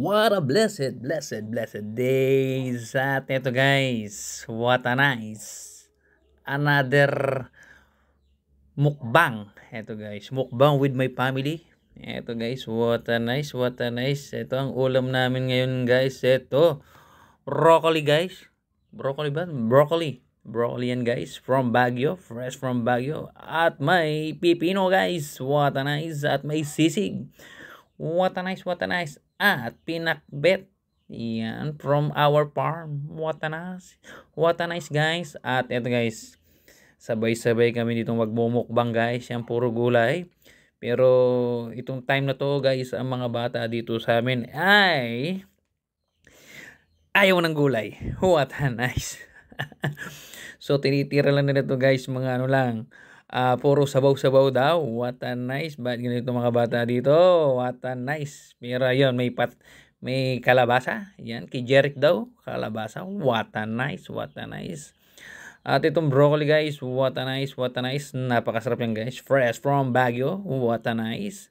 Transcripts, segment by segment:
What a blessed days. At eto guys, what a nice. Another mukbang. Eto guys, mukbang with my family. Eto guys, what a nice. Ito ang ulam namin ngayon guys. Ito, broccoli guys. Broccoli ba? Broccoli. Broccoli yan guys, from Baguio, fresh from Baguio. At may pipino guys, what a nice. At may sisig. What a nice. At pinakbet. Yan, from our farm. What a nice guys. At eto guys, sabay-sabay kami ditong magmumukbang guys. Yan, puro gulay. Pero itong time na to guys, ang mga bata dito sa amin ay ayaw ng gulay. What a nice. So tinitira lang nila to guys, mga ano lang. Puro sabaw-sabaw daw. What a nice. Ba't ganito mga bata dito? What a nice. Pero yun, may kalabasa. Yan, kay Jeric daw. Kalabasa. What a nice. At itong broccoli guys. What a nice. Napakasarap yan guys. Fresh from Baguio. What a nice.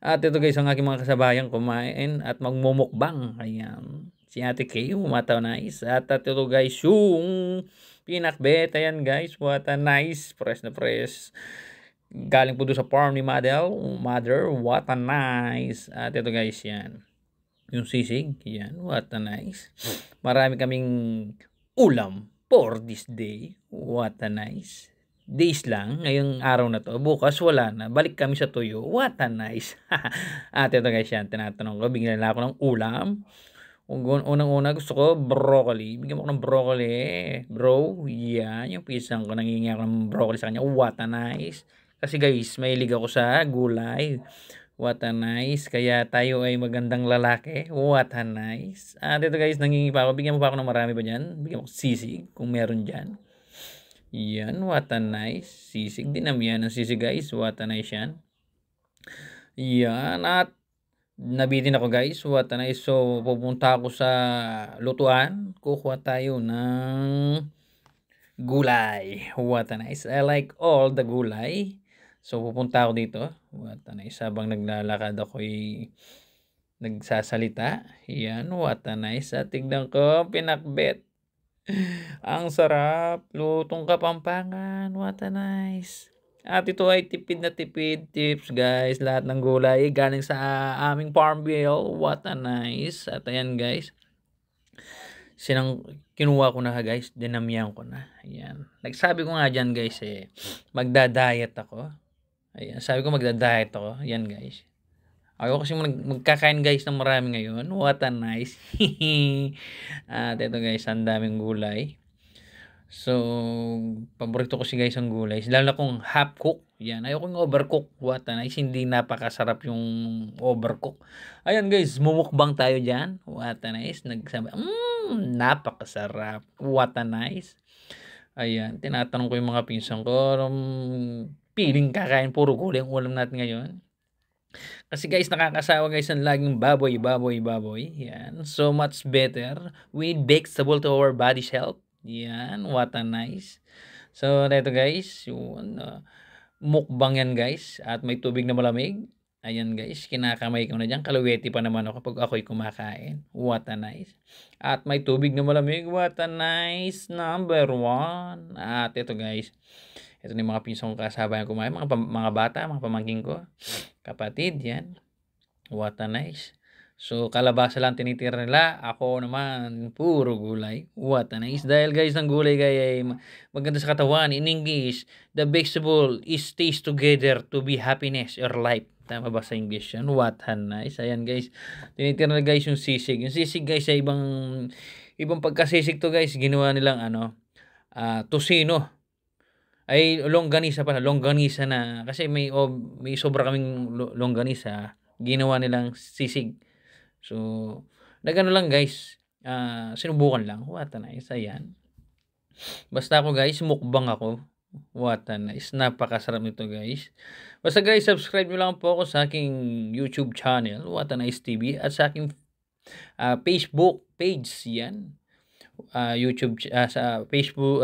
At ito guys, ang aking mga kasabayang kumain at magmumukbang. Ayan. Si Ate Kay, what a nice. At ito guys, yung pinakbet. Ayan guys, what a nice. Fresh na fresh. Galing po doon sa farm ni Mother, what a nice. At ito guys, yan. Yung sisig, yan, what a nice. Marami kaming ulam for this day. What a nice. Days lang, ngayong araw na to. Bukas wala na. Balik kami sa tuyo. What a nice. At ito guys, yan. Tinatanong ko, bigyan na ako ng ulam. Unang-una gusto ko broccoli. Bigyan mo ko ng broccoli, bro. Yan, yung pisang ko. Nangingi ako ng broccoli sa kanya. What a nice. Kasi guys, mahilig ako sa gulay. What a nice. Kaya tayo ay magandang lalaki. What a nice. At ito guys, nangingi pa ako. Bigyan mo pa ako ng marami ba dyan? Bigyan mo ko sisig kung meron dyan. Yan, what a nice. Sisig din naman yan. Ang sisig guys, what a nice yan. Yan, at nabitin ako guys, what a nice. So pupunta ako sa lutuan, kukuha tayo ng gulay. What a nice. I like all the gulay. So pupunta ako dito, what a nice. Habang naglalakad ako'y nagsasalita. Yan, what a nice. At tignan ko, pinakbet. Ang sarap, lutong Kapampangan. What a nice. At ito ay tipid na tipid tips guys. Lahat ng gulay galing sa aming farm bill. What a nice. At ayan guys, kinuha ko na guys. Dinamihan ko na. Ayan. Nagsabi ko nga dyan guys magda-diet ako. Ayan. Sabi ko magda-diet ako. Ayan guys. Ako kasi magkakain guys ng marami ngayon. What a nice. At ito guys, ang daming gulay. So, paborito ko si guys ang gulay. Lalo kung half cook. Yan. Ayoko yung overcook. What a nice. Hindi napakasarap yung overcook. Ayan guys, mumukbang tayo dyan. What a nice. Nagsabi, napakasarap. What a nice. Ayan. Tinatanong ko yung mga pinsan ko. Piling kakain. Puro gulay ang ulam natin ngayon. Kasi guys, nakakasawa guys ang laging baboy. Yan. So much better with vegetable to our body's health. Yan, what a nice. So, ito guys, yung mukbang yan guys. At may tubig na malamig. Ayan guys, kinakamay ko na dyan. Kalaweti pa naman ako kapag ako'y kumakain. What a nice. At may tubig na malamig. What a nice. Number 1. At ito guys, ito na yung mga pinsong kasabay na kumain. Mga bata, mga pamangking ko. Kapatid, yan. What a nice. So, kalabasa lang tinitira nila. Ako naman, puro gulay. What a nice. Dahil guys, ang gulay ay maganda sa katawan. In English, the vegetable is stays together to be happiness or life. Tama ba sa English yan? What a nice. Ayan guys, tinitira nila guys yung sisig. Yung sisig guys ay ibang pagkasisig to guys. Ginawa nilang tosino. Ay, longganisa pala. Longganisa na. Kasi may sobra kaming longganisa. Ginawa nilang sisig. So, nagano lang guys, sinubukan lang. What a nice. Ayan. Basta ako guys, mukbang ako. What a nice. Napakasarap nito guys. Basta guys, subscribe nyo lang po ako sa aking YouTube channel, What a Nice TV. At sa aking Facebook page. Yan. YouTube, sa Facebook,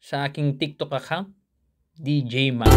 sa aking TikTok account, DJ Mac.